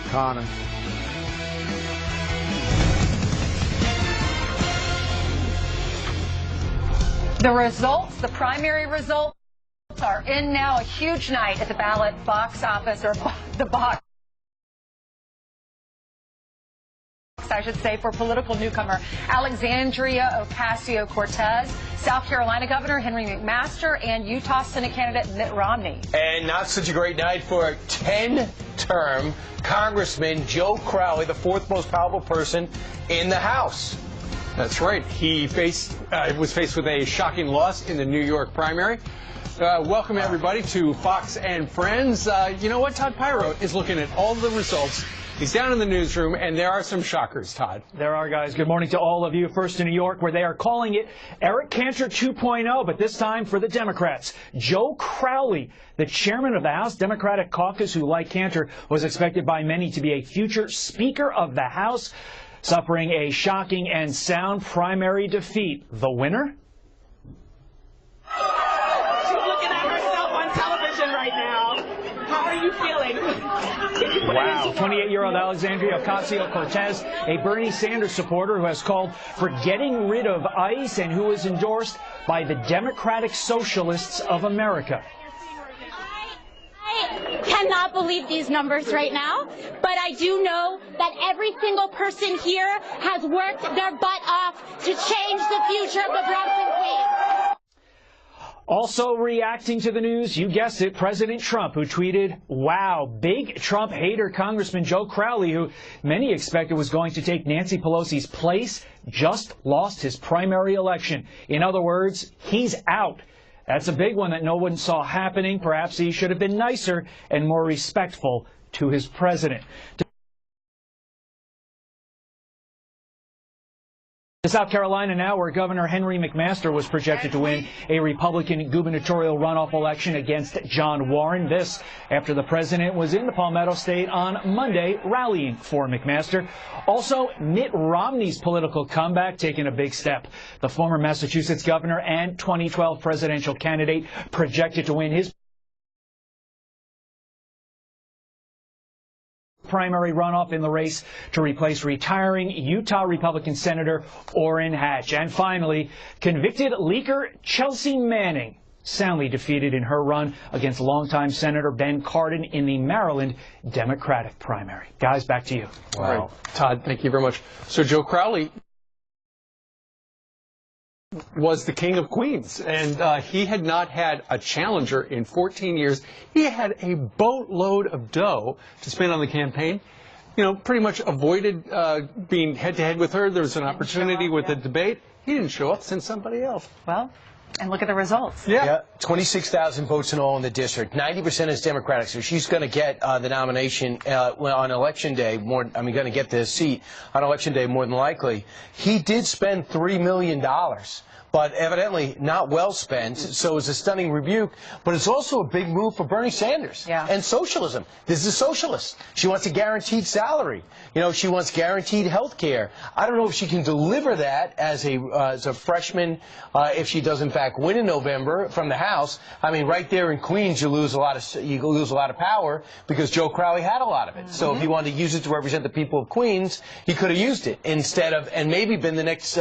Connor. The results, the primary results, are in now. A huge night at the ballot box office, or the box, I should say, for political newcomer Alexandria Ocasio-Cortez, South Carolina Governor Henry McMaster, and Utah Senate candidate Mitt Romney. And not such a great night for 10-term Congressman Joe Crowley, the fourth most powerful person in the House. That's right. He was faced with a shocking loss in the New York primary. Welcome, everybody, to Fox and Friends. You know what? Todd Pyro is looking at all the results. He's down in the newsroom, and there are some shockers, Todd. There are, guys. Good morning to all of you. First in New York, where they are calling it Eric Cantor 2.0, but this time for the Democrats. Joe Crowley, the chairman of the House Democratic Caucus, who, like Cantor, was expected by many to be a future Speaker of the House, suffering a shocking and sound primary defeat. The winner? Wow. 28-year-old Alexandria Ocasio-Cortez, a Bernie Sanders supporter who has called for getting rid of ICE and who is endorsed by the Democratic Socialists of America. I cannot believe these numbers right now, but I do know that every single person here has worked their butt off to change the future of the Bronx and Queens. Also reacting to the news, you guessed it, President Trump, who tweeted, wow, big Trump hater Congressman Joe Crowley, who many expected was going to take Nancy Pelosi's place, just lost his primary election. In other words, he's out. That's a big one that no one saw happening. Perhaps he should have been nicer and more respectful to his president. To South Carolina now, where Governor Henry McMaster was projected to win a Republican gubernatorial runoff election against John Warren. This after the president was in the Palmetto State on Monday rallying for McMaster. Also, Mitt Romney's political comeback taking a big step. The former Massachusetts governor and 2012 presidential candidate projected to win his primary runoff in the race to replace retiring Utah Republican Senator Orrin Hatch. And finally, convicted leaker Chelsea Manning soundly defeated in her run against longtime Senator Ben Cardin in the Maryland Democratic primary. Guys, back to you. Wow. Right. Todd, thank you very much. So Joe Crowley was the king of Queens, and he had not had a challenger in 14 years. He had a boatload of dough to spend on the campaign. You know, pretty much avoided being head-to-head with her. There was an opportunity with the debate. He didn't show up, sent somebody else. Well, and look at the results. Yeah. 26,000 votes in all in the district. 90% is Democratic, so she's going to get the nomination on Election Day. Going to get the seat on Election Day more than likely. He did spend $3 million. But evidently not well spent, so it's a stunning rebuke. But it's also a big move for Bernie Sanders and socialism. This is a socialist. She wants a guaranteed salary. You know, she wants guaranteed health care. I don't know if she can deliver that as a freshman if she does in fact win in November from the House. I mean, right there in Queens, you lose a lot of power because Joe Crowley had a lot of it. So if he wanted to use it to represent the people of Queens, he could have used it instead of, and maybe been the next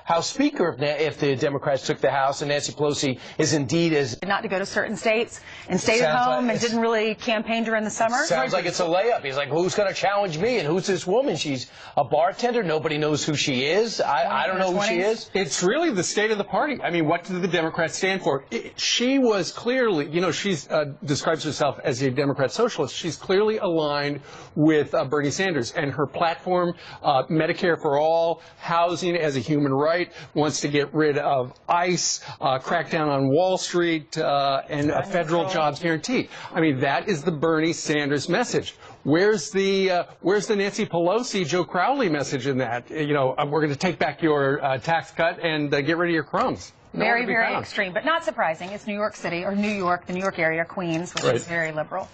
House Speaker if the Democrats took the House and Nancy Pelosi is indeed as... Not to go to certain states and stayed at home and didn't really campaign during the summer. Sounds like it's a layup. He's like, who's going to challenge me? And who's this woman? She's a bartender. Nobody knows who she is. I don't know who she is. It's really the state of the party. I mean, what do the Democrats stand for? She was clearly, you know, she describes herself as a Democrat socialist. She's clearly aligned with Bernie Sanders and her platform, Medicare for all, housing as a human right, wants to get rid of ICE, crack down on Wall Street, and a federal jobs guarantee. I mean, that is the Bernie Sanders message. Where's the Nancy Pelosi, Joe Crowley message in that? You know, we're going to take back your tax cut and get rid of your crumbs. Very, very extreme, but not surprising. It's New York City, or New York, the New York area, Queens, which is very liberal.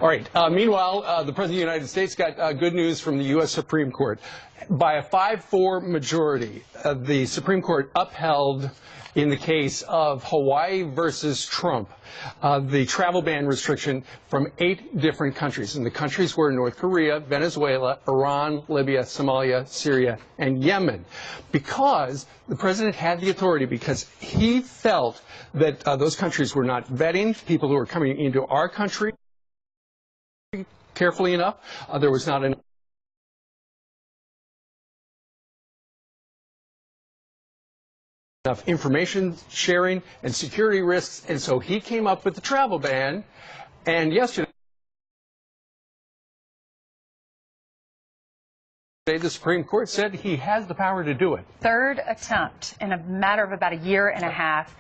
All right. Meanwhile, the President of the United States got good news from the U.S. Supreme Court. By a 5-4 majority, the Supreme Court upheld, in the case of Hawaii versus Trump, the travel ban restriction from 8 different countries. And the countries were North Korea, Venezuela, Iran, Libya, Somalia, Syria, and Yemen. Because the president had the authority, because he felt that those countries were not vetting people who were coming into our country carefully enough. There was not enough information sharing and security risks, and so he came up with the travel ban. And yesterday, the Supreme Court said he has the power to do it. Third attempt in a matter of about a year and a half.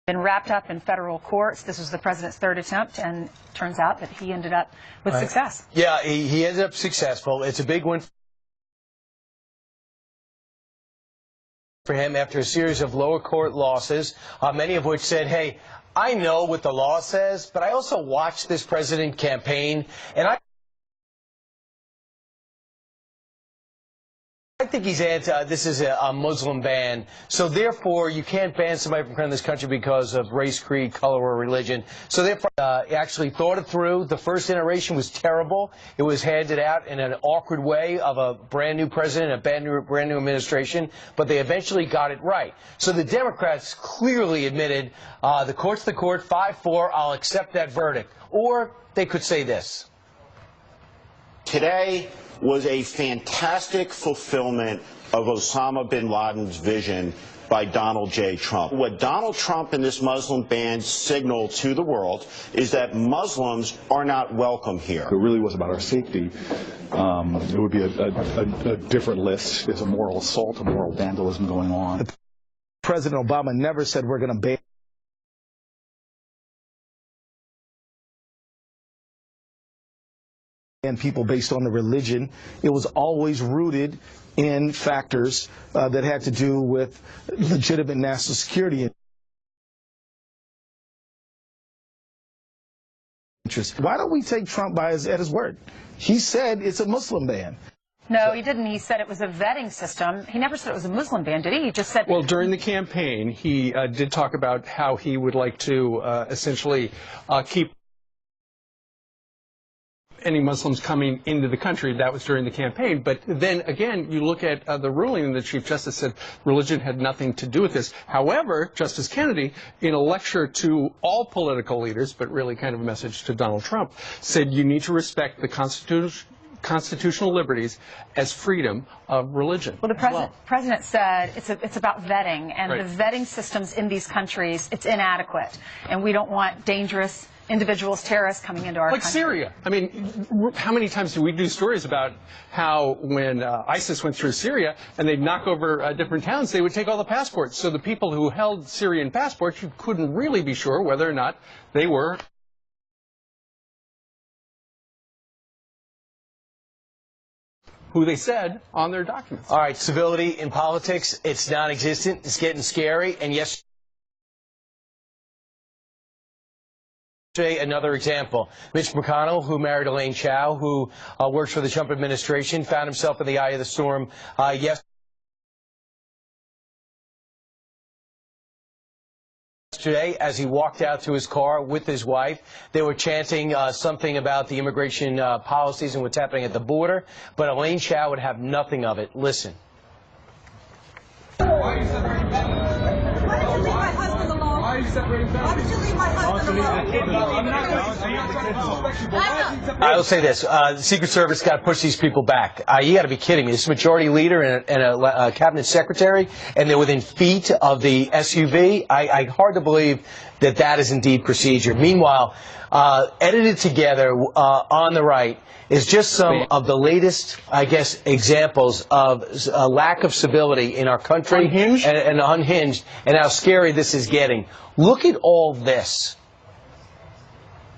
Been wrapped up in federal courts. This was the president's third attempt, and turns out that he ended up with success. Yeah, he ended up successful. It's a big win for him after a series of lower court losses, many of which said, hey, I know what the law says, but I also watched this president campaign, and I think he's this is a Muslim ban, so therefore you can't ban somebody from coming to this country because of race, creed, color, or religion. So therefore, he actually thought it through. The first iteration was terrible. It was handed out in an awkward way of a brand new president, a brand new administration, but they eventually got it right. So the Democrats clearly admitted, the court's the court, 5-4, I'll accept that verdict. Or they could say this. Today was a fantastic fulfillment of Osama bin Laden's vision by Donald J. Trump. What Donald Trump and this Muslim ban signal to the world is that Muslims are not welcome here. If it really was about our safety, it would be a different list. There's a moral assault, a moral vandalism going on. President Obama never said we're going to ban people based on the religion. It was always rooted in factors that had to do with legitimate national security interests. Why don't we take Trump at his word? He said it's a Muslim ban. No, he didn't. He said it was a vetting system. He never said it was a Muslim ban, did he? He just said... Well, during the campaign, he did talk about how he would like to essentially keep any Muslims coming into the country. That was during the campaign. But then again, you look at the ruling, and the Chief Justice said religion had nothing to do with this. However, Justice Kennedy, in a lecture to all political leaders, but really kind of a message to Donald Trump, said you need to respect the constitutional liberties as freedom of religion. Well, the president said it's about vetting, and right. The vetting systems in these countries, it's inadequate, and we don't want dangerous individuals, terrorists coming into our country. Like Syria. I mean, how many times do we do stories about how when ISIS went through Syria and they'd knock over different towns, they would take all the passports. So the people who held Syrian passports, you couldn't really be sure whether or not they were who they said on their documents. All right, civility in politics, it's non-existent. It's getting scary. And yes, another example, Mitch McConnell, who married Elaine Chao, who works for the Trump administration, found himself in the eye of the storm yesterday as he walked out to his car with his wife. They were chanting something about the immigration policies and what's happening at the border, but Elaine Chao would have nothing of it. Listen. Why are you separating families? Why did you leave my husband alone? Why are you separating families? Why did you leave my husband alone? I'm not going to I will say this. The Secret Service got to push these people back. You got to be kidding me. This majority leader and a cabinet secretary, and they're within feet of the SUV. I hard to believe that that is indeed procedure. Meanwhile, edited together on the right is just some of the latest, I guess, examples of a lack of civility in our country. Unhinged? And unhinged, and how scary this is getting. Look at all this.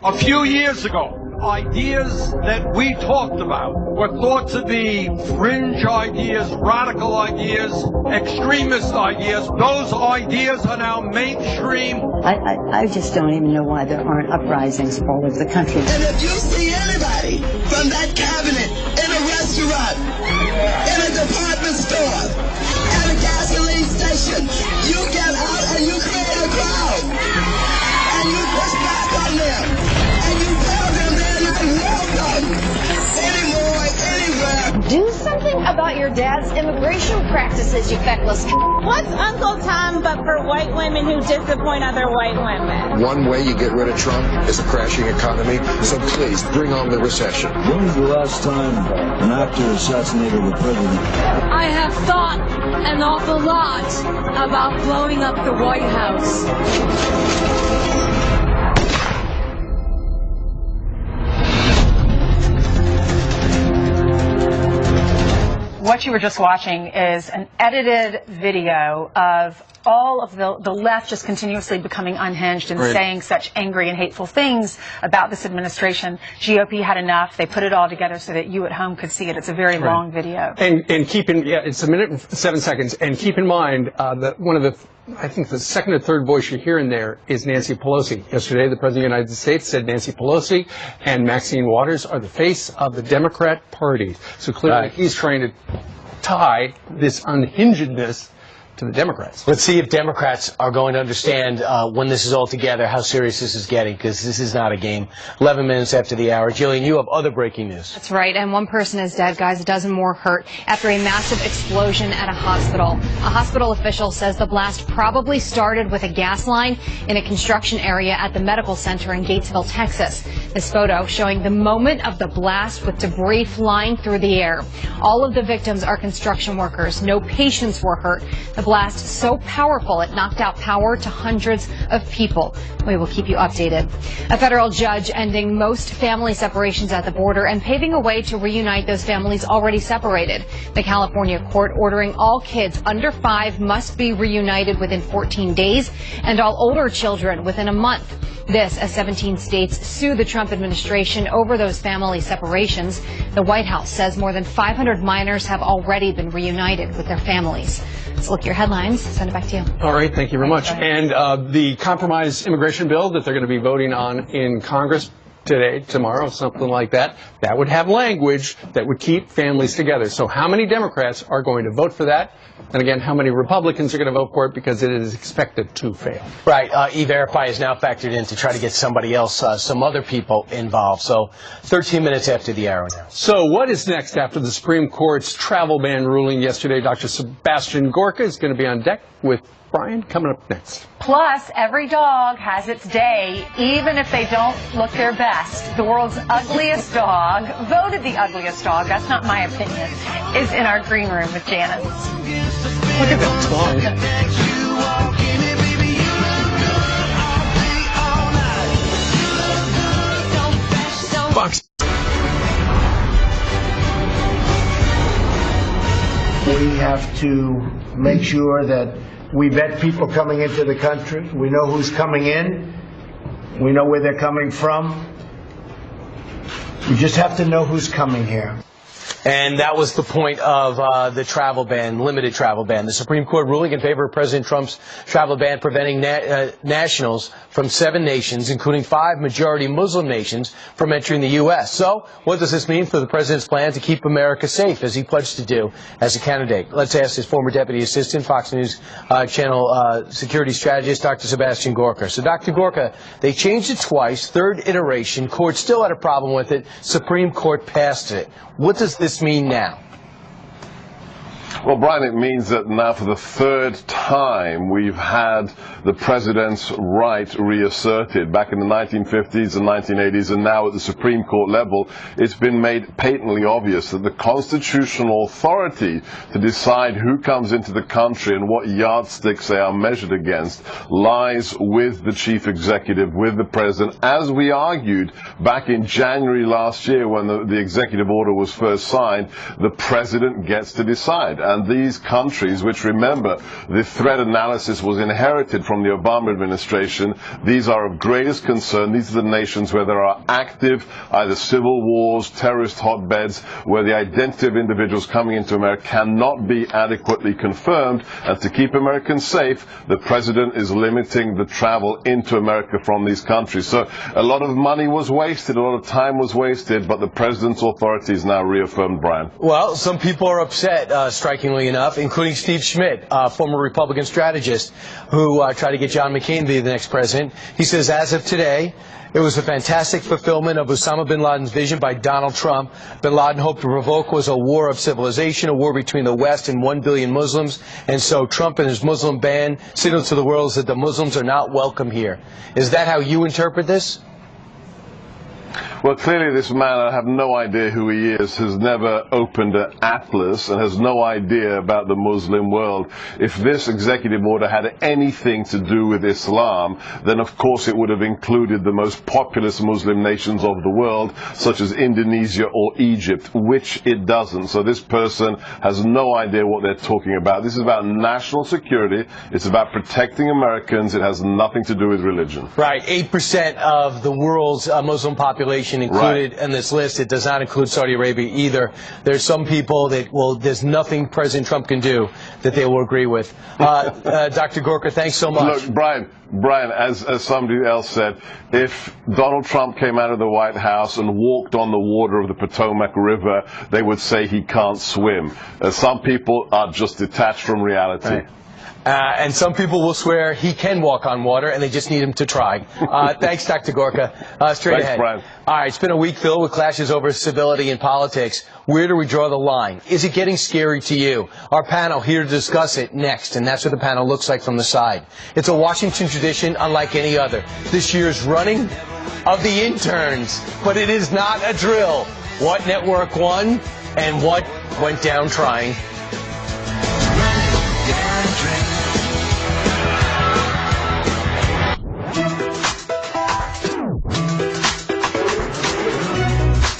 A few years ago, ideas that we talked about were thought to be fringe ideas, radical ideas, extremist ideas. Those ideas are now mainstream I just don't even know why there aren't uprisings all over the country. And if you see anybody from that cabinet in a restaurant, in a department store, at a gasoline station, you get out and you create a crowd. And you push back on them. And you tell them they're not welcome anymore, anywhere. Do something about your dad's immigration practices, you feckless. What's Uncle Tom but for white women who disappoint other white women? One way you get rid of Trump is a crashing economy, so please bring on the recession. When was the last time an actor assassinated the president? I have thought an awful lot about blowing up the White House. What you were just watching is an edited video of all of the left just continuously becoming unhinged and saying such angry and hateful things about this administration. GOP had enough. They put it all together so that you at home could see it. It's a very long video. And it's a minute and 7 seconds. And keep in mind that one of the, I think the second or third voice you hear in there is Nancy Pelosi. Yesterday, the President of the United States said Nancy Pelosi and Maxine Waters are the face of the Democrat Party. So clearly he's trying to tie this unhingedness to the Democrats. Let's see if Democrats are going to understand when this is all together how serious this is getting, because this is not a game. 11 minutes after the hour. Jillian, you have other breaking news. That's right, and one person is dead, guys. A dozen more hurt after a massive explosion at a hospital. A hospital official says the blast probably started with a gas line in a construction area at the medical center in Gatesville, Texas. This photo showing the moment of the blast with debris flying through the air. All of the victims are construction workers. No patients were hurt. The blast so powerful it knocked out power to hundreds of people. We will keep you updated. A federal judge ending most family separations at the border and paving a way to reunite those families already separated. The California court ordering all kids under 5 must be reunited within 14 days and all older children within a month. This as 17 states sue the Trump administration over those family separations. The White House says more than 500 minors have already been reunited with their families. Let's look at your headlines. Send it back to you. All right, thank you very much. And the compromise immigration bill that they're going to be voting on in Congress today, tomorrow, something like that, that would have language that would keep families together. So how many Democrats are going to vote for that? And again, how many Republicans are going to vote for it, because it is expected to fail. Right. E-Verify is now factored in to try to get somebody else, some other people involved. So 13 minutes after the hour now. So what is next after the Supreme Court's travel ban ruling yesterday? Dr. Sebastian Gorka is going to be on deck with Brian coming up next. Plus, every dog has its day, even if they don't look their best. The world's ugliest dog, voted the ugliest dog, that's not my opinion, is in our green room with Janice. Look at that tongue. Box. We have to make sure that we vet people coming into the country. We know who's coming in. We know where they're coming from. We just have to know who's coming here. And that was the point of the travel ban, limited travel ban. The Supreme Court ruling in favor of President Trump's travel ban preventing nationals from 7 nations, including 5 majority Muslim nations, from entering the U.S. So what does this mean for the president's plan to keep America safe, as he pledged to do as a candidate? Let's ask his former deputy assistant, Fox News Channel security strategist, Dr. Sebastian Gorka. So, Dr. Gorka, they changed it twice, third iteration. Court still had a problem with it. Supreme Court passed it. What does this mean now? Well, Brian, it means that now for the third time we've had the president's right reasserted. Back in the 1950s and 1980s, and now at the Supreme Court level, it's been made patently obvious that the constitutional authority to decide who comes into the country and what yardsticks they are measured against lies with the chief executive, with the president. As we argued back in January last year when the executive order was first signed, the president gets to decide. and these countries, which, remember, the threat analysis was inherited from the Obama administration, these are of greatest concern. These are the nations where there are active either civil wars, terrorist hotbeds, where the identity of individuals coming into America cannot be adequately confirmed. And to keep Americans safe, the president is limiting the travel into America from these countries. So a lot of money was wasted, a lot of time was wasted, but the president's authorities now reaffirmed, Brian. Well, some people are upset, strikingly enough, including Steve Schmidt, former Republican strategist, who tried to get John McCain to be the next president. He says, as of today, it was a fantastic fulfillment of Osama bin Laden's vision by Donald Trump. Bin Laden hoped to provoke was a war of civilization, a war between the West and 1 billion Muslims. And so Trump and his Muslim ban signaled to the world that the Muslims are not welcome here. Is that how you interpret this? Well, clearly this man, I have no idea who he is, has never opened an atlas and has no idea about the Muslim world. If this executive order had anything to do with Islam, then of course it would have included the most populous Muslim nations of the world, such as Indonesia or Egypt, which it doesn't. So this person has no idea what they're talking about. This is about national security. It's about protecting Americans. It has nothing to do with religion. Right. 8% of the world's Muslim population included in this list. It does not include Saudi Arabia either. There's some people that, well, there's nothing President Trump can do that they will agree with. Dr. Gorka, thanks so much. Look, Brian, as somebody else said, if Donald Trump came out of the White House and walked on the water of the Potomac River, they would say he can't swim. Some people are just detached from reality. Right. And some people will swear he can walk on water, and they just need him to try. Thanks, Dr. Gorka. Straight ahead. Brian. All right, it's been a week filled with clashes over civility in politics. Where do we draw the line? Is it getting scary to you? Our panel here to discuss it next, and that's what the panel looks like from the side. It's a Washington tradition unlike any other. This year's running of the interns, but it is not a drill. What network won, and what went down trying?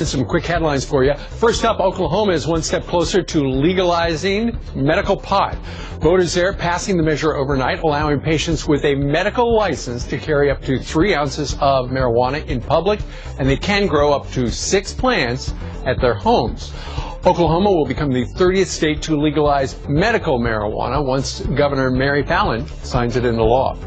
Some quick headlines for you. First up, Oklahoma is one step closer to legalizing medical pot. Voters there passing the measure overnight, allowing patients with a medical license to carry up to 3 ounces of marijuana in public, and they can grow up to 6 plants at their homes. Oklahoma will become the 30th state to legalize medical marijuana once Governor Mary Fallin signs it into law.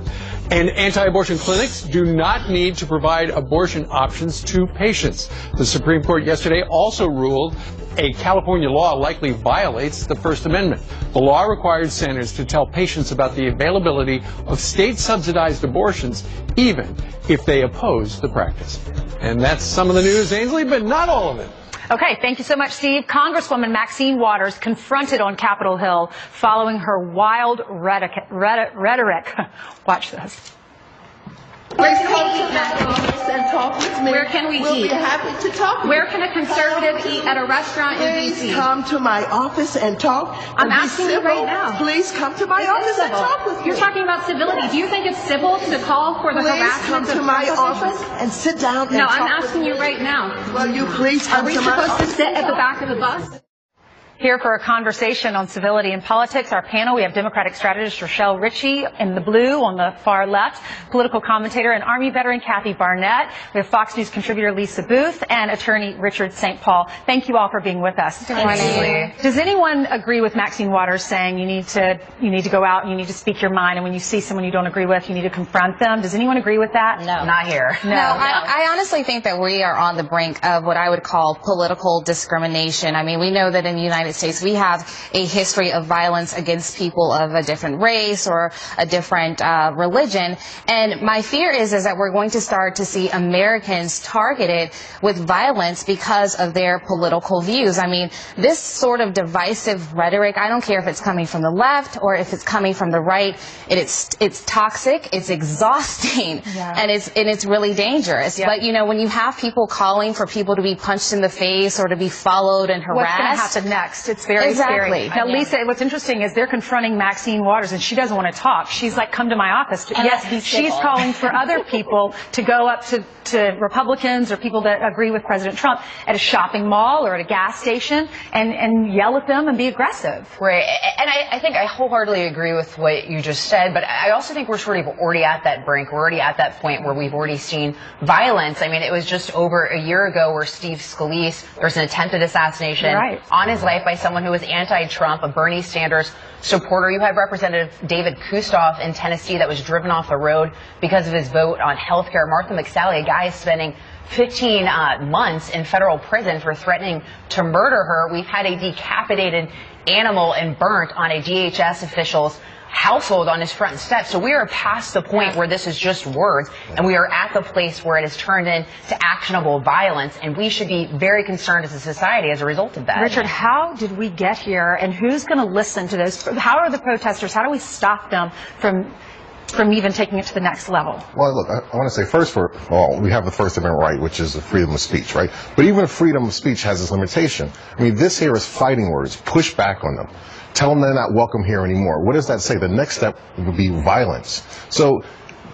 And anti-abortion clinics do not need to provide abortion options to patients. The Supreme Court yesterday also ruled a California law likely violates the First Amendment. The law required centers to tell patients about the availability of state-subsidized abortions, even if they oppose the practice. And that's some of the news, Ainsley, but not all of it. Okay, thank you so much, Steve. Congresswoman Maxine Waters confronted on Capitol Hill following her wild rhetoric. Watch this. Please come to my office and talk with me. Where can we we'll eat? We'll be happy to talk with Where can a conservative eat at a restaurant in Please D.C.? come to my office and talk. I'm asking you right now. Please come to my office and talk with me. You're talking about civility. Do you think it's civil to call for the harassment Please come to my office and sit down and No, talk I'm asking with you me. right now. Will you please come Are we to my supposed to office? sit at the back of the bus? Here for a conversation on civility and politics, our panel, we have Democratic strategist Rochelle Ritchie in the blue on the far left, political commentator and Army veteran Kathy Barnett. We have Fox News contributor Lisa Booth and attorney Richard St. Paul. Thank you all for being with us. Good morning. Does anyone agree with Maxine Waters saying you need to go out and you need to speak your mind, and when you see someone you don't agree with, you need to confront them? Does anyone agree with that? No. Not here. No. I honestly think that we are on the brink of what I would call political discrimination. I mean, we know that in the United States we have a history of violence against people of a different race or a different religion. And my fear is that we're going to start to see Americans targeted with violence because of their political views. I mean, this sort of divisive rhetoric, I don't care if it's coming from the left or if it's coming from the right, it's toxic, it's exhausting, and it's really dangerous. But, when you have people calling for people to be punched in the face or to be followed and harassed. What's going to happen next? next. It's very scary. Now, Lisa, what's interesting is they're confronting Maxine Waters, and she doesn't want to talk. She's like, come to my office. But yes, she's calling for other people to go up to Republicans or people that agree with President Trump at a shopping mall or at a gas station and yell at them and be aggressive. Right. And I think I wholeheartedly agree with what you just said, but I also think we're sort of already at that brink. We're already at that point where we've already seen violence. I mean, it was just over a year ago where Steve Scalise, there was an attempted assassination on his life by someone who was anti-Trump, a Bernie Sanders supporter. You had Representative David Kustoff in Tennessee that was driven off the road because of his vote on health care. Martha McSally, a guy spending 15 months in federal prison for threatening to murder her. We've had a decapitated animal and burnt on a DHS official's household on his front steps. So we are past the point where this is just words, and we are at the place where it has turned into actionable violence, and we should be very concerned as a society as a result of that. Richard, how did we get here, and who's going to listen to those? How are the protesters? How do we stop them from even taking it to the next level? Well, look, I want to say first of all, we have the First Amendment right, which is the freedom of speech, right? But even freedom of speech has its limitation. I mean, this here is fighting words. Push back on them. Tell them they're not welcome here anymore. What does that say? The next step would be violence. So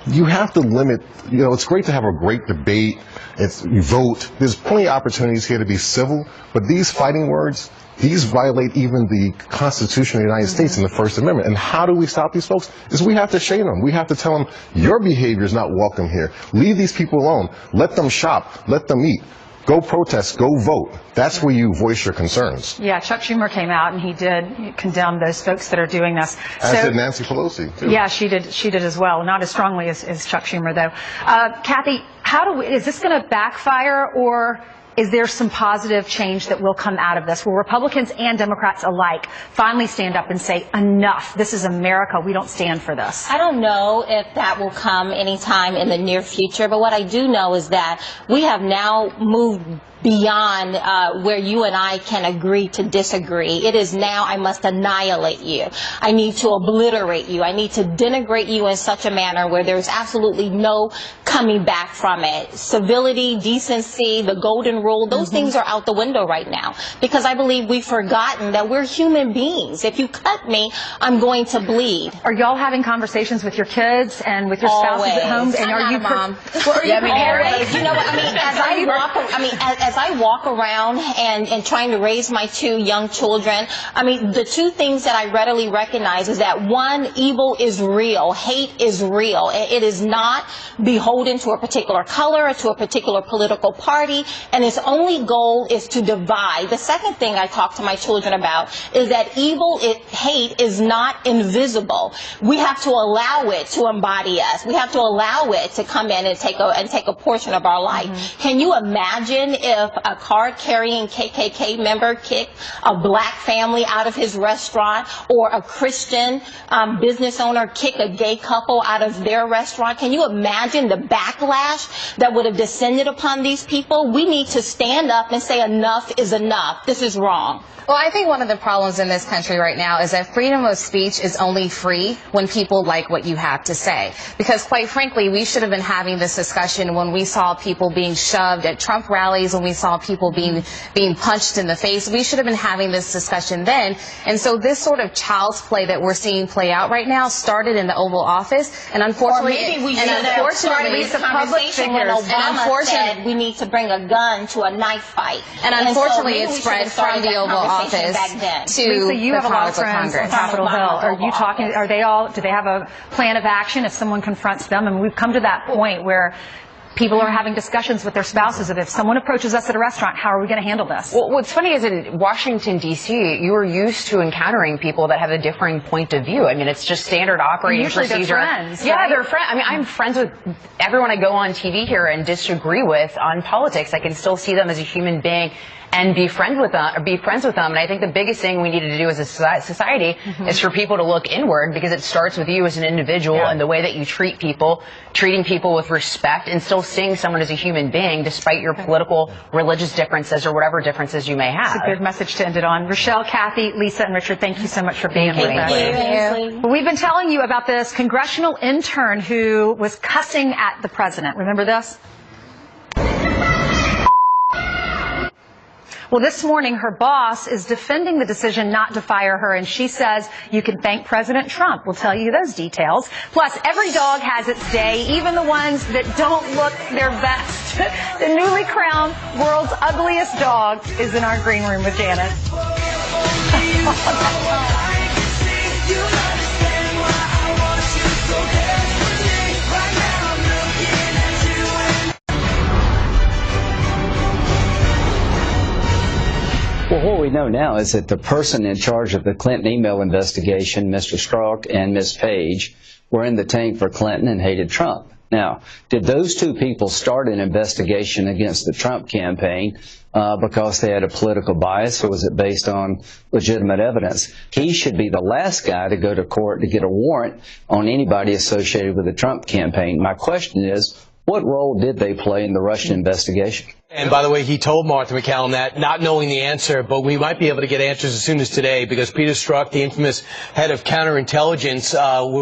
you have to limit, it's great to have a great debate. You vote. There's plenty of opportunities here to be civil, but these fighting words, these violate even the Constitution of the United States and the First Amendment. And how do we stop these folks? Is we have to shame them. We have to tell them, your behavior is not welcome here. Leave these people alone. Let them shop. Let them eat. Go protest, go vote. That's where you voice your concerns. Yeah, Chuck Schumer came out and he did condemn those folks that are doing this. As did Nancy Pelosi, too. Yeah, she did as well. Not as strongly as Chuck Schumer, though. Kathy, is this going to backfire, or is there some positive change that will come out of this? Will Republicans and Democrats alike finally stand up and say, enough, this is America, we don't stand for this? I don't know if that will come anytime in the near future, but what I do know is that we have now moved beyond where you and I can agree to disagree. It is now, I must annihilate you. I need to obliterate you. I need to denigrate you in such a manner where there's absolutely no coming back from it. Civility, decency, the golden rule, those things are out the window right now, because I believe we've forgotten that we're human beings. If you cut me, I'm going to bleed. Are y'all having conversations with your kids and with your spouses at home? And I'm not a mom. Always. You know what I mean? As I walk around and trying to raise my two young children, I mean, the two things that I readily recognize is that, one, evil is real. Hate is real. It is not beholden to a particular color or to a particular political party, and its only goal is to divide. The second thing I talk to my children about is that hate is not invisible. We have to allow it to embody us. We have to allow it to come in and take a portion of our life. Can you imagine if a card-carrying KKK member kicked a black family out of his restaurant, or a Christian business owner kick a gay couple out of their restaurant? Can you imagine the backlash that would have descended upon these people? We need to stand up and say, enough is enough. This is wrong. Well, I think one of the problems in this country right now is that freedom of speech is only free when people like what you have to say. Because quite frankly, we should have been having this discussion when we saw people being shoved at Trump rallies, when we saw people being punched in the face. We should have been having this discussion then. And so this sort of child's play that we're seeing play out right now started in the Oval Office, and unfortunately, we need to bring a gun to a knife fight. And unfortunately, it spread from the Oval Office to Lisa, you have a lot of Congress. friends on Capitol Hill. Are you talking? Are they all? Do they have a plan of action if someone confronts them? And we've come to that point where people are having discussions with their spouses of, if someone approaches us at a restaurant, how are we going to handle this? Well, what's funny is in Washington, D.C., you are used to encountering people that have a differing point of view. I mean, it's just standard operating procedure. Usually they're friends. Yeah, they're friends. I mean, I'm friends with everyone I go on TV here and disagree with on politics. I can still see them as a human being and be friends with them. And I think the biggest thing we need to do as a society is for people to look inward, because it starts with you as an individual and the way that you treat people, treating people with respect, and still seeing someone as a human being despite your political, religious differences or whatever differences you may have. It's a good message to end it on. Rochelle, Kathy, Lisa, and Richard, thank you so much for being with us. Thank you. We've been telling you about this congressional intern who was cussing at the president. Remember this? Well, this morning, her boss is defending the decision not to fire her, and she says you can thank President Trump. We'll tell you those details. Plus, every dog has its day, even the ones that don't look their best. The newly crowned world's ugliest dog is in our green room with Janet. Well, what we know now is that the person in charge of the Clinton email investigation, Mr. Strzok and Ms. Page, were in the tank for Clinton and hated Trump. Now, did those two people start an investigation against the Trump campaign because they had a political bias, or was it based on legitimate evidence? He should be the last guy to go to court to get a warrant on anybody associated with the Trump campaign. My question is, what role did they play in the Russian investigation? And by the way, he told Martha MacCallum that, not knowing the answer, but we might be able to get answers as soon as today, because Peter Strzok, the infamous head of counterintelligence,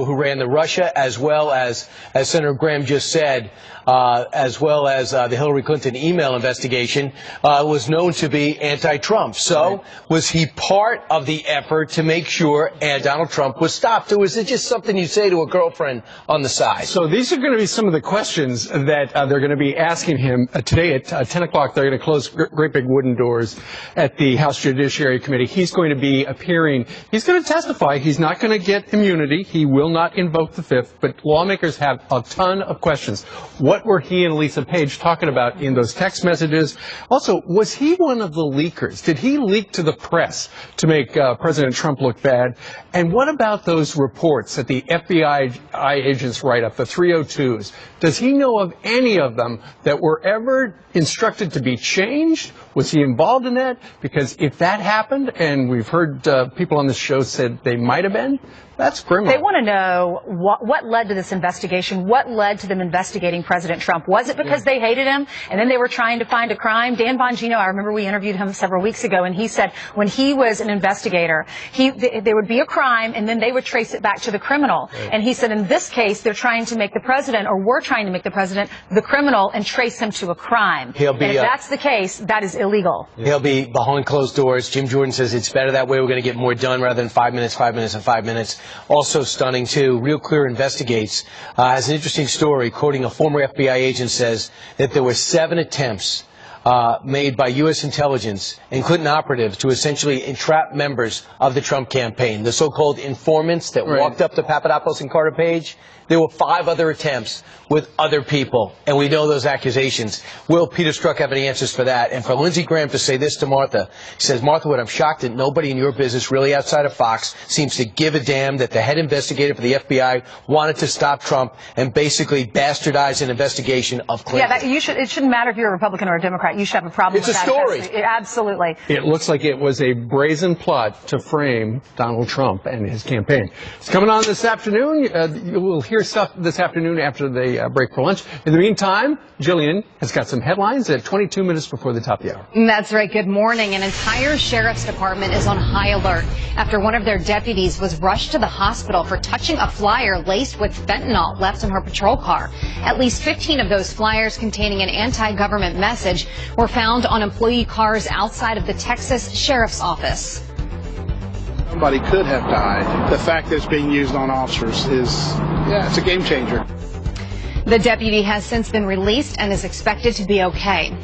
who ran the Russia, as well as Senator Graham just said, as well as the Hillary Clinton email investigation, was known to be anti-Trump. So was he part of the effort to make sure Donald Trump was stopped, or was it just something you say to a girlfriend on the side? So these are going to be some of the questions that they're going to be asking him today at 10 o'clock. They're going to close great big wooden doors at the House Judiciary Committee. He's going to be appearing. He's going to testify. He's not going to get immunity. He will not invoke the Fifth, but lawmakers have a ton of questions. What were he and Lisa Page talking about in those text messages? Also, was he one of the leakers? Did he leak to the press to make President Trump look bad? And what about those reports that the FBI agents write up, the 302s? Does he know of any of them that were ever instructed to be changed? Was he involved in that? Because if that happened, and we've heard people on this show said they might have been, that's criminal. They want to know what led to this investigation. What led to them investigating President Trump? Was it because they hated him and then they were trying to find a crime? Dan Bongino, I remember we interviewed him several weeks ago, and he said when he was an investigator, there would be a crime and then they would trace it back to the criminal. Right. And he said in this case, they're trying to make the president, or were trying to make the president, the criminal and trace him to a crime. And if that's the case, that is illegal. He'll be behind closed doors. Jim Jordan says it's better that way. We're going to get more done rather than 5 minutes, 5 minutes, and 5 minutes. Also stunning, too, Real Clear Investigates has an interesting story, quoting a former FBI agent, says that there were 7 attempts made by U.S. intelligence and Clinton operatives to essentially entrap members of the Trump campaign, the so-called informants that walked up to Papadopoulos and Carter Page. There were 5 other attempts with other people, and we know those accusations. Will Peter Strzok have any answers for that? And for Lindsey Graham to say this to Martha, he says, Martha, what I'm shocked that nobody in your business, really outside of Fox, seems to give a damn that the head investigator for the FBI wanted to stop Trump and basically bastardize an investigation of Clinton. Yeah, it shouldn't matter if you're a Republican or a Democrat. You should have a problem with that. It's a story. Absolutely. It looks like it was a brazen plot to frame Donald Trump and his campaign. It's coming on this afternoon. We'll hear stuff this afternoon after they break for lunch. In the meantime, Jillian has got some headlines at 22 minutes before the top of the hour. That's right. Good morning. An entire sheriff's department is on high alert after one of their deputies was rushed to the hospital for touching a flyer laced with fentanyl left in her patrol car. At least 15 of those flyers containing an anti-government message were found on employee cars outside of the Texas Sheriff's Office. Somebody could have died. The fact that it's being used on officers it's a game changer. The deputy has since been released and is expected to be okay.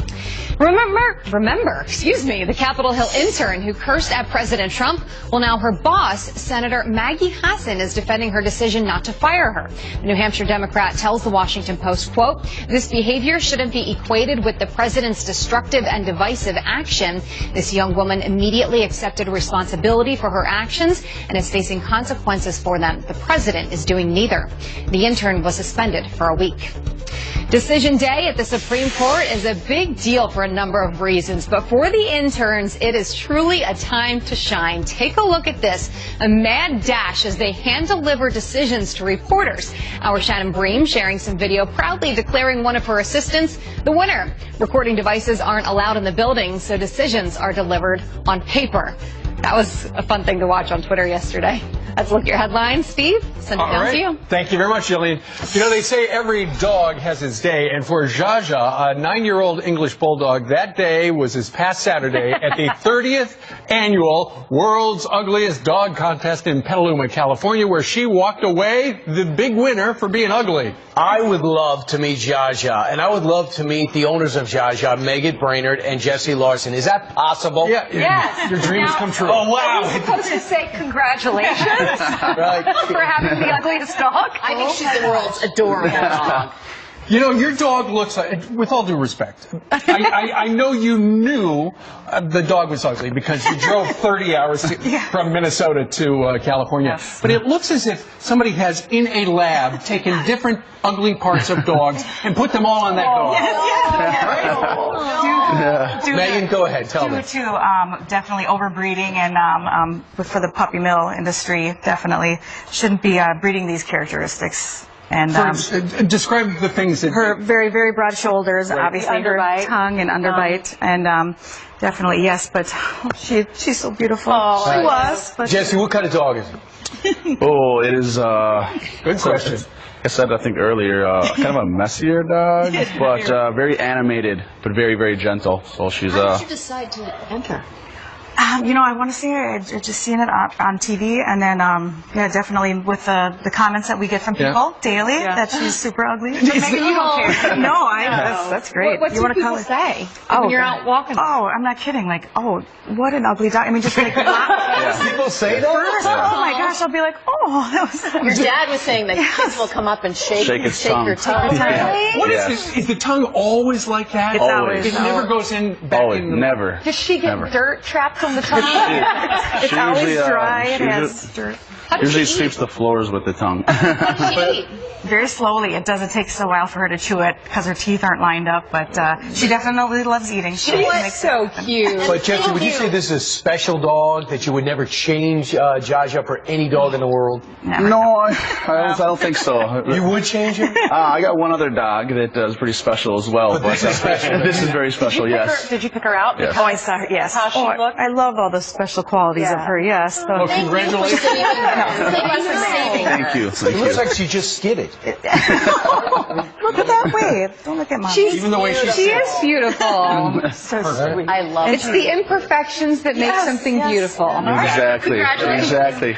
Remember, the Capitol Hill intern who cursed at President Trump? Well, now her boss, Senator Maggie Hassan, is defending her decision not to fire her. The New Hampshire Democrat tells the Washington Post, quote, this behavior shouldn't be equated with the president's destructive and divisive action. This young woman immediately accepted responsibility for her actions and is facing consequences for them. The president is doing neither. The intern was suspended for a week. Decision day at the Supreme Court is a big deal for a number of reasons, but for the interns, it is truly a time to shine. Take a look at this, a mad dash as they hand-deliver decisions to reporters. Our Shannon Bream sharing some video, proudly declaring one of her assistants the winner. Recording devices aren't allowed in the building, so decisions are delivered on paper. That was a fun thing to watch on Twitter yesterday. That's Look Your Headlines. Steve, send it down to you. Thank you very much, Jillian. You know, they say every dog has its day, and for Jaja, a 9-year-old English bulldog, that day was this past Saturday at the 30th annual World's Ugliest Dog Contest in Petaluma, California, where she walked away the big winner for being ugly. I would love to meet Jaja, and I would love to meet the owners of Jaja, Megan Brainerd and Jesse Larson. Is that possible? Yeah. Yes. Your dreams come true. Oh, wow. Are you supposed to say congratulations for having the ugliest dog? I think she's the world's adorable dog. You know, your dog looks like, with all due respect, I know you knew the dog was ugly because you drove 30 hours from Minnesota to California. Yes. But it looks as if somebody has, in a lab, taken different ugly parts of dogs and put them all on that dog. Megan, go ahead. Tell me. Due to definitely overbreeding and for the puppy mill industry, definitely shouldn't be breeding these characteristics. And describe the things that her very, very broad shoulders, obviously her tongue and underbite, and definitely yes. But she's so beautiful. Oh, she was. But Jesse, what kind of dog is it? Oh, it is. Good question. Like I said, I think earlier, kind of a messier dog, but very animated, but very, very gentle. So she's. How did you decide to enter? You know, I want to see her. I've just seen it on TV, and then, yeah, definitely with the comments that we get from people daily that she's super ugly. Maybe you don't care. No, that's great. What do people say when you're out walking? Oh, I'm not kidding. Like, oh, what an ugly dog. I mean, just like People say that? Oh my gosh, I'll be like, oh, that was. Your dad was saying that kids will come up and shake its tongue. your tongue. What is this? Is the tongue always like that? It's always. It never goes in back Always, in the... never. Does she get dirt trapped on the tongue? It's She always usually, dry. It she has dirt. Usually sweeps the floors with the tongue. Very slowly. It doesn't take a while for her to chew it because her teeth aren't lined up, but she definitely loves eating. She was so cute. But Jesse, would you say this is a special dog that you would never change Jaja for any dog in the world? No, I don't think so. You would change him? I got one other dog that is pretty special as well. But this is special. This is very special, yes. Did you pick her out? Yes. Oh, I saw her, yes. How she looked? I love all the special qualities of her, yes. Well, congratulations. Thank you. It looks like she just skidded. Look at that way. Don't look at Mom. Even the way She is beautiful. So sweet. I love It's the imperfections that make something beautiful. Exactly. Exactly.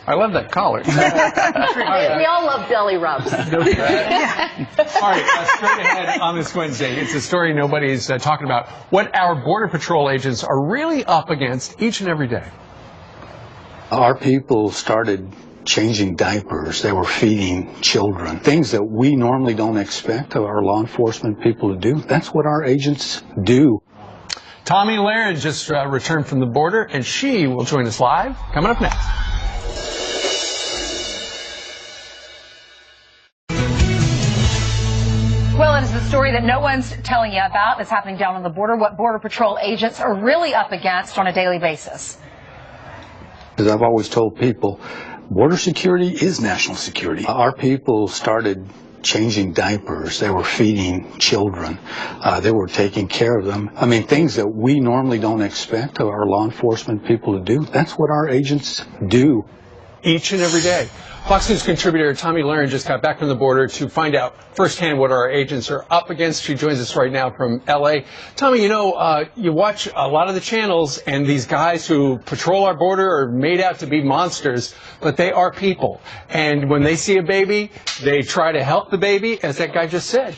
I love that collar. We all love belly rubs. All right, straight ahead on this Wednesday, it's a story nobody's talking about. What our Border Patrol agents are really up against each and every day. Our people started changing diapers. They were feeding children. Things that we normally don't expect of our law enforcement people to do. That's what our agents do. Tomi Lahren just returned from the border, and she will join us live coming up next. Well, it is the story that no one's telling you about that's happening down on the border, what Border Patrol agents are really up against on a daily basis. As I've always told people, border security is national security. Our people started changing diapers. They were feeding children. They were taking care of them. I mean, things that we normally don't expect of our law enforcement people to do. That's what our agents do. Each and every day. Fox News contributor Tomi Lahren just got back from the border to find out firsthand what our agents are up against. She joins us right now from L.A. Tomi, you know, you watch a lot of the channels, and these guys who patrol our border are made out to be monsters, but they are people. And when they see a baby, they try to help the baby, as that guy just said.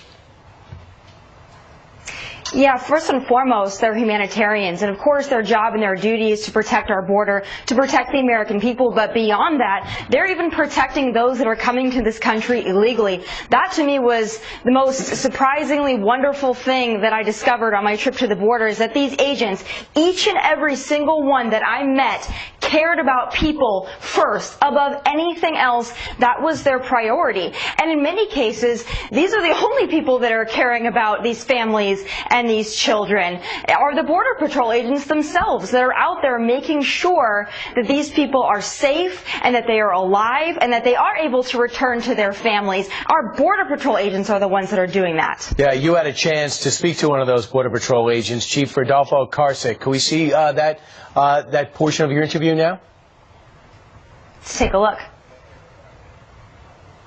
Yeah, first and foremost, they're humanitarians. And of course, their job and their duty is to protect our border, to protect the American people. But beyond that, they're even protecting those that are coming to this country illegally. That to me was the most surprisingly wonderful thing that I discovered on my trip to the border, is that these agents, each and every single one that I met, cared about people first, above anything else. That was their priority. And in many cases, these are the only people that are caring about these families and these children, are the Border Patrol agents themselves that are out there making sure that these people are safe and that they are alive and that they are able to return to their families. Our Border Patrol agents are the ones that are doing that. Yeah, you had a chance to speak to one of those Border Patrol agents, Chief Rodolfo Carsick. Can we see that portion of your interview now? Let's take a look.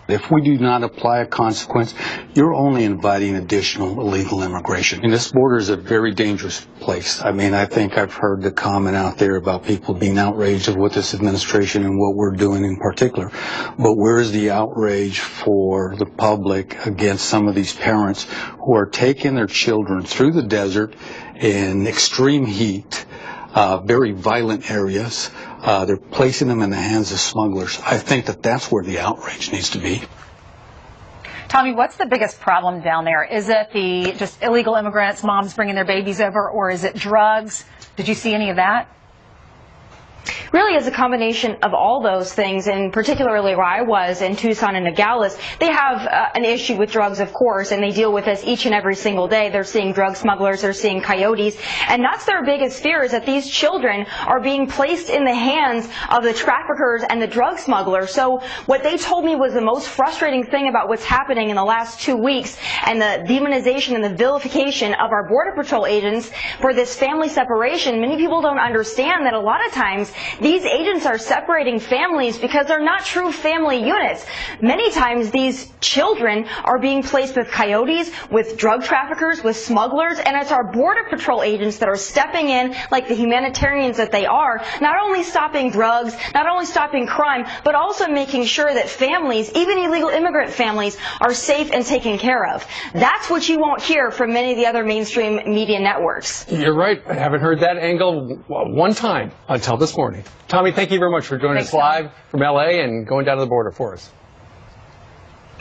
If we do not apply a consequence, you're only inviting additional illegal immigration. And this border is a very dangerous place. I mean, I think I've heard the comment out there about people being outraged of what this administration and what we're doing in particular. But where is the outrage for the public against some of these parents who are taking their children through the desert in extreme heat, very violent areas? They're placing them in the hands of smugglers. I think that that's where the outrage needs to be. Tommy, what's the biggest problem down there? Is it the just illegal immigrants, moms bringing their babies over, or is it drugs? Did you see any of that? Really is a combination of all those things, and particularly where I was in Tucson and Nogales, they have an issue with drugs, of course, and they deal with this each and every single day. They're seeing drug smugglers, they're seeing coyotes, and that's their biggest fear, is that these children are being placed in the hands of the traffickers and the drug smugglers. So what they told me was the most frustrating thing about what's happening in the last 2 weeks, and the demonization and the vilification of our Border Patrol agents for this family separation. Many people don't understand that a lot of times these agents are separating families because they're not true family units. Many times these children are being placed with coyotes, with drug traffickers, with smugglers, and it's our Border Patrol agents that are stepping in like the humanitarians that they are, not only stopping drugs, not only stopping crime, but also making sure that families, even illegal immigrant families, are safe and taken care of. That's what you won't hear from many of the other mainstream media networks. You're right. I haven't heard that angle one time until this morning. Tommy, thank you very much for joining us live from L.A. and going down to the border for us.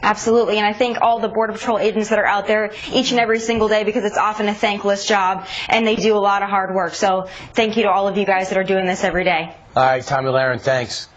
Absolutely, and I thank all the Border Patrol agents that are out there each and every single day, because it's often a thankless job and they do a lot of hard work. So thank you to all of you guys that are doing this every day. All right, Tommy Lahren, thanks.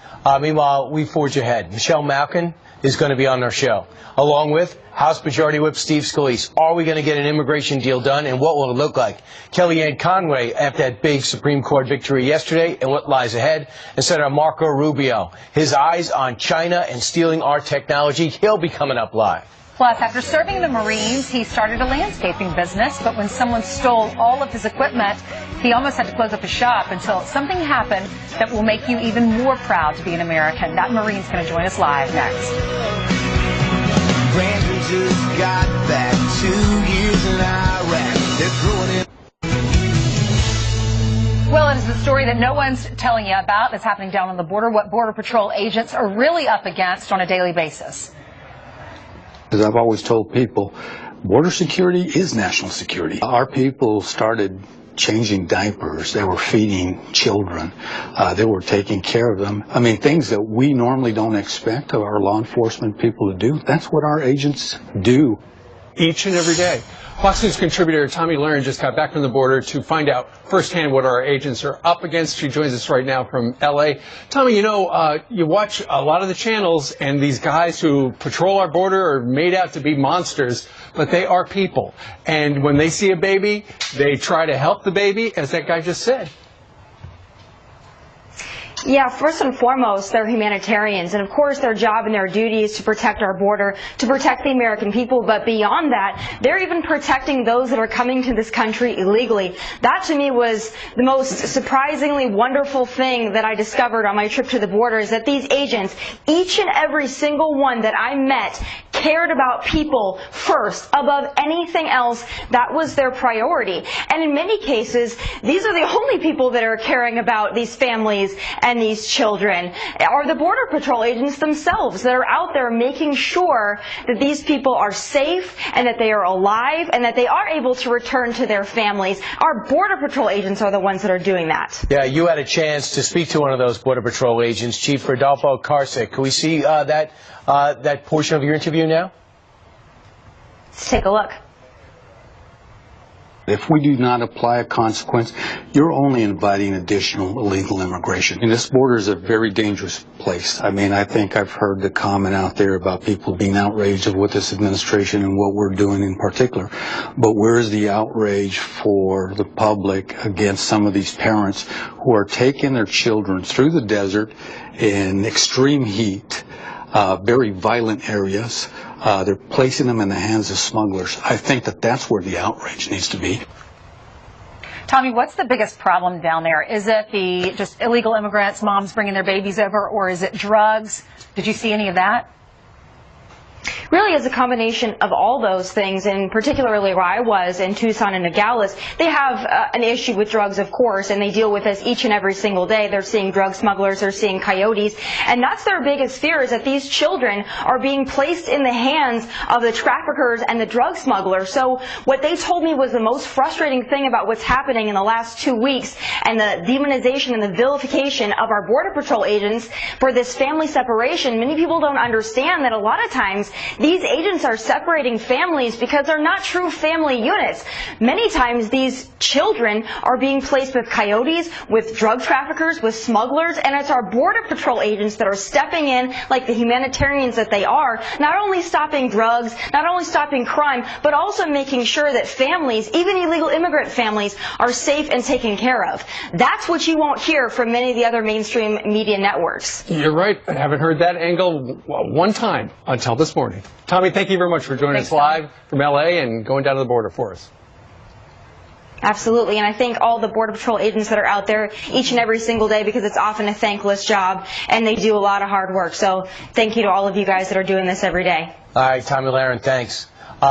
Meanwhile, we forge ahead. Michelle Malkin is going to be on our show, along with House Majority Whip Steve Scalise. Are we going to get an immigration deal done, and what will it look like? Kellyanne Conway after that big Supreme Court victory yesterday, and what lies ahead. And Senator Marco Rubio, his eyes on China and stealing our technology. He'll be coming up live. Plus, after serving in the Marines, he started a landscaping business, but when someone stole all of his equipment, he almost had to close up his shop until something happened that will make you even more proud to be an American. That Marine's going to join us live next. Rangers just got back 2 years in Iraq. They're throwing it. Well, it is the story that no one's telling you about that's happening down on the border, what Border Patrol agents are really up against on a daily basis. As I've always told people, border security is national security. Our people started changing diapers. They were feeding children. They were taking care of them. I mean, things that we normally don't expect of our law enforcement people to do. That's what our agents do. Each and every day. Fox News contributor Tommy Lahren just got back from the border to find out firsthand what our agents are up against. She joins us right now from L.A. Tommy, you know, you watch a lot of the channels, and these guys who patrol our border are made out to be monsters, but they are people. And when they see a baby, they try to help the baby, as that guy just said. Yeah, first and foremost, they're humanitarians, and of course their job and their duty is to protect our border, to protect the American people, but beyond that, they're even protecting those that are coming to this country illegally. That to me was the most surprisingly wonderful thing that I discovered on my trip to the border, is that these agents, each and every single one that I met, cared about people first, above anything else. That was their priority. And in many cases, these are the only people that are caring about these families and these children, are the Border Patrol agents themselves that are out there making sure that these people are safe and that they are alive and that they are able to return to their families. Our Border Patrol agents are the ones that are doing that. Yeah, you had a chance to speak to one of those Border Patrol agents, Chief Rodolfo Carsick. Can we see that portion of your interview now? Let's take a look. If we do not apply a consequence, you're only inviting additional illegal immigration. And this border is a very dangerous place. I mean, I think I've heard the comment out there about people being outraged of what this administration and what we're doing in particular. But where is the outrage for the public against some of these parents who are taking their children through the desert in extreme heat, very violent areas? They're placing them in the hands of smugglers. I think that that's where the outrage needs to be. Tommy, what's the biggest problem down there? Is it the just illegal immigrants, moms bringing their babies over, or is it drugs? Did you see any of that? Really is a combination of all those things, and particularly where I was in Tucson and Nogales, they have an issue with drugs, of course, and they deal with this each and every single day. They're seeing drug smugglers, they're seeing coyotes, and that's their biggest fear, is that these children are being placed in the hands of the traffickers and the drug smugglers. So what they told me was the most frustrating thing about what's happening in the last 2 weeks, and the demonization and the vilification of our Border Patrol agents for this family separation. Many people don't understand that a lot of times these agents are separating families because they're not true family units. Many times these children are being placed with coyotes, with drug traffickers, with smugglers, and it's our Border Patrol agents that are stepping in like the humanitarians that they are, not only stopping drugs, not only stopping crime, but also making sure that families, even illegal immigrant families, are safe and taken care of. That's what you won't hear from many of the other mainstream media networks. You're right. I haven't heard that angle one time until this morning. Tommy, thank you very much for joining us live from LA and going down to the border for us. Absolutely, and I thank all the Border Patrol agents that are out there each and every single day, because it's often a thankless job and they do a lot of hard work. So thank you to all of you guys that are doing this every day. All right, Tommy Lahren, thanks.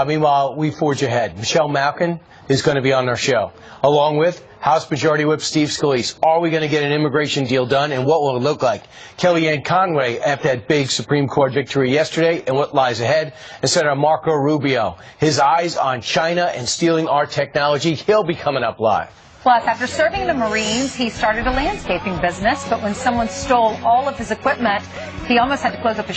Meanwhile, we forge ahead. Michelle Malkin is going to be on our show, along with House Majority Whip Steve Scalise. Are we going to get an immigration deal done, and what will it look like? Kellyanne Conway after that big Supreme Court victory yesterday, and what lies ahead. And Senator Marco Rubio, his eyes on China and stealing our technology. He'll be coming up live. Plus, after serving the Marines, he started a landscaping business, but when someone stole all of his equipment, he almost had to close up his